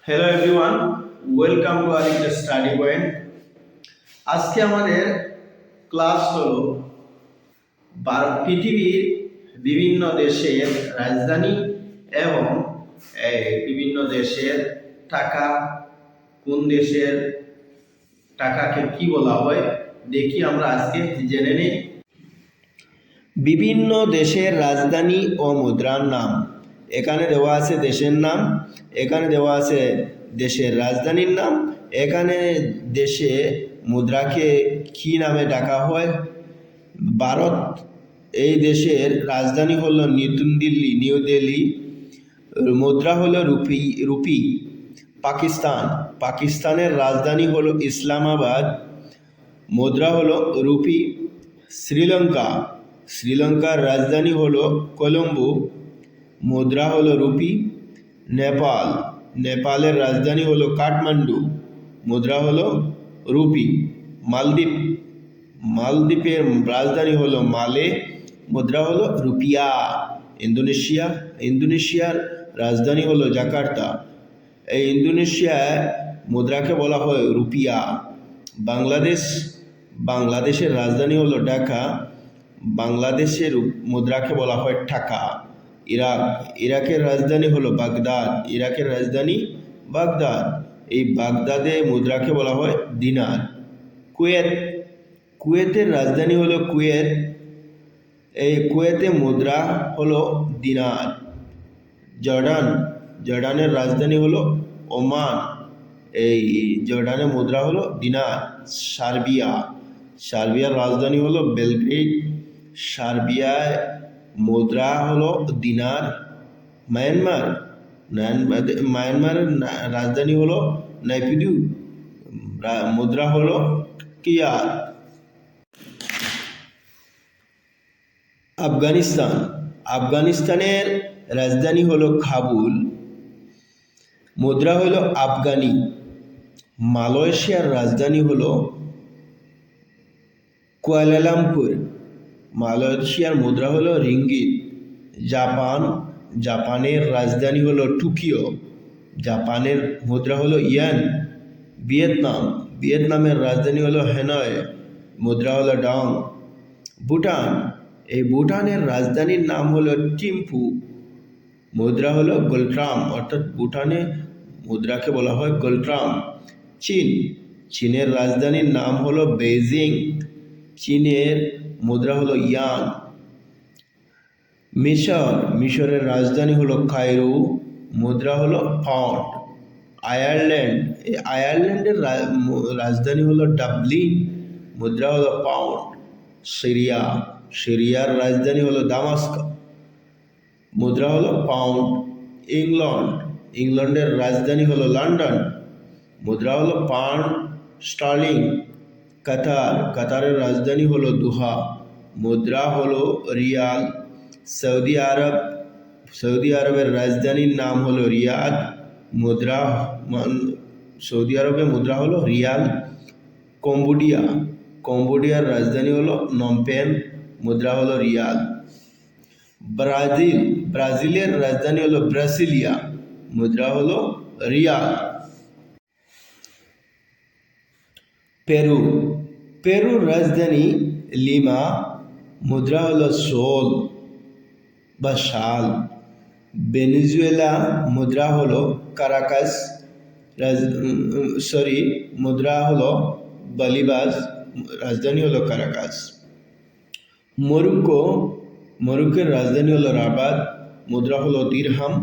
Hello everyone, welcome to আরেকটা study point. আজকে আমাদের ক্লাস হলো পৃথিবীর বিভিন্ন দেশের রাজধানী এবং বিভিন্ন দেশের টাকা, কোন দেশের টাকাকে কি বলা হয় দেখি আমরা আজকে জেনে নিই। বিভিন্ন দেশের রাজধানী ও মুদ্রার নাম। এখানে দেওয়া আছে দেশের নাম, এখানে দেওয়া আছে দেশের রাজধানীর নাম, এখানে দেশে মুদ্রাকে কি নামে ডাকা হয়। ভারত, এই দেশের রাজধানী হলো নিউ দিল্লি, মুদ্রা হলো রুপি। পাকিস্তানের রাজধানী হলো ইসলামাবাদ, মুদ্রা হলো রুপি। শ্রীলঙ্কার রাজধানী হলো কলম্বো, মুদ্রা হলো রুপি। নেপালের রাজধানী হলো কাঠমান্ডু, মুদ্রা হলো রুপি। মালদ্বীপের রাজধানী হলো মালে, মুদ্রা হলো রুপিয়া। ইন্দোনেশিয়ার রাজধানী হলো জাকার্তা, এই ইন্দোনেশিয়ায় মুদ্রাকে বলা হয় রুপিয়া। বাংলাদেশের রাজধানী হলো ঢাকা, বাংলাদেশের মুদ্রাকে বলা হয় টাকা। ইরাকের রাজধানী হলো বাগদাদ, এই বাগদাদে মুদ্রাকে বলা হয় দিনার। কুয়েতের রাজধানী হলো কুয়েত, এই কুয়েতে মুদ্রা হলো দিনার। জর্ডানের রাজধানী হলো ওমান, এই জর্ডানের মুদ্রা হলো দিনার। সার্বিয়ার রাজধানী হলো বেলগ্রেড, সার্বিয়ায় মুদ্রা হলো দিনার। মায়ানমারের রাজধানী হলো নাইপিদু, মুদ্রা হলো কিয়াত। আফগানিস্তানের রাজধানী হলো কাবুল, মুদ্রা হলো আফগানি। মালয়েশিয়ার রাজধানী হলো কুয়ালালামপুর, মালয়েশিয়ার মুদ্রা হলো রিঙ্গিত। জাপানের রাজধানী হলো টোকিও, জাপানের মুদ্রা হলো ইয়েন। ভিয়েতনামের রাজধানী হলো হ্যানয়, মুদ্রা হলো ডং। ভুটানের রাজধানীর নাম হলো থিম্পু, মুদ্রা হলো গোল্ট্রাম, অর্থাৎ ভুটানে মুদ্রাকে বলা হয় গোল্ট্রাম। চীনের রাজধানীর নাম হলো বেইজিং, চীনের মুদ্রা হলো ইয়ান। মিশরের রাজধানী হলো কায়রো, মুদ্রা হলো পাউন্ড। আয়ারল্যান্ডের রাজধানী হলো ডাবলিন, মুদ্রা হলো পাউন্ড। সিরিয়ার রাজধানী হলো দামাস্ক, মুদ্রা হলো পাউন্ড। ইংল্যান্ডের রাজধানী হলো লন্ডন, মুদ্রা হলো পাউন্ড স্টার্লিং। কাতারের রাজধানী হলো দোহা, মুদ্রা হলো রিয়াল। সৌদি আরবের রাজধানীর নাম হলো রিয়াদ, সৌদি আরবের মুদ্রা হলো রিয়াল। কম্বোডিয়ার রাজধানী হলো নমপেন, মুদ্রা হলো রিয়াল। ব্রাজিলের রাজধানী হলো ব্রাসিলিয়া, মুদ্রা হলো রিয়াল। পেরুর রাজধানী লিমা, মুদ্রা হলো সোল বা শাল। ভেনেজুয়েলা মুদ্রা হলো কারাকাস, মুদ্রা হলো বলিভার, রাজধানী হলো কারাকাস। মরক্কোর রাজধানী হলো রাবাত, মুদ্রা হলো দিরহাম।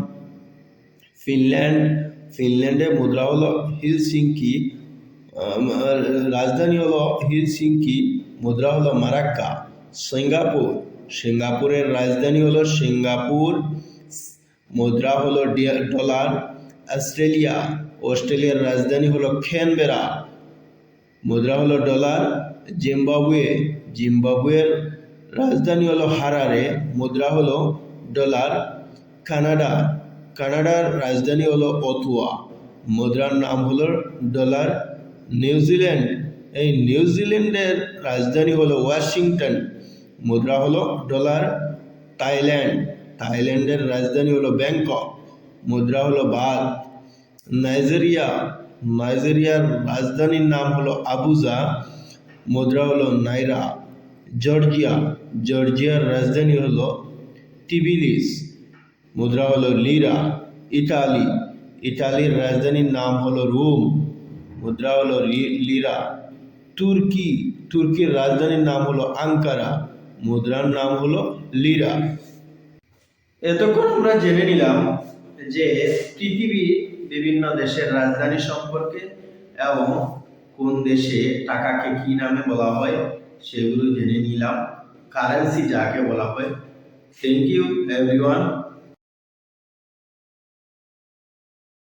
ফিনল্যান্ডের মুদ্রা হলো হেলসিঙ্কি, রাজধানী হলো হেলসিঙ্কি, মুদ্রা হলো মারাক্কা। সিঙ্গাপুরের রাজধানী হলো সিঙ্গাপুর, মুদ্রা হলো ডলার। অস্ট্রেলিয়ার রাজধানী হলো ক্যানবেরা, মুদ্রা হলো ডলার। জিম্বাবুয়ের রাজধানী হলো হারারে, মুদ্রা হলো ডলার। কানাডার রাজধানী হলো অটোয়া, মুদ্রার নাম হলো ডলার। নিউজিল্যান্ডের রাজধানী হলো ওয়াশিংটন, মুদ্রা হলো ডলার। থাইল্যান্ডের রাজধানী হলো ব্যাংকক, মুদ্রা হলো বাথ। নাইজেরিয়া, নাইজেরিয়ার রাজধানীর নাম হলো আবুজা, মুদ্রা হলো নাইরা। জর্জিয়া, জর্জিয়ার রাজধানী হলো টিবিলিস, মুদ্রা হলো লিরা। ইতালি, ইতালির রাজধানীর নাম হলো রোম, মুদ্রা হলো লিরা। তুর্কি, তুর্কির রাজধানীর নাম হলো আঙ্কারা, মুদ্রার নাম হলো লিরা। এতক্ষণ আমরা জেনে নিলাম যে পৃথিবীর বিভিন্ন দেশের রাজধানী সম্পর্কে এবং কোন দেশে টাকাকে কি নামে বলা হয় সেগুলো জেনে নিলাম, কারেন্সি যাকে বলা হয়। Thank you everyone.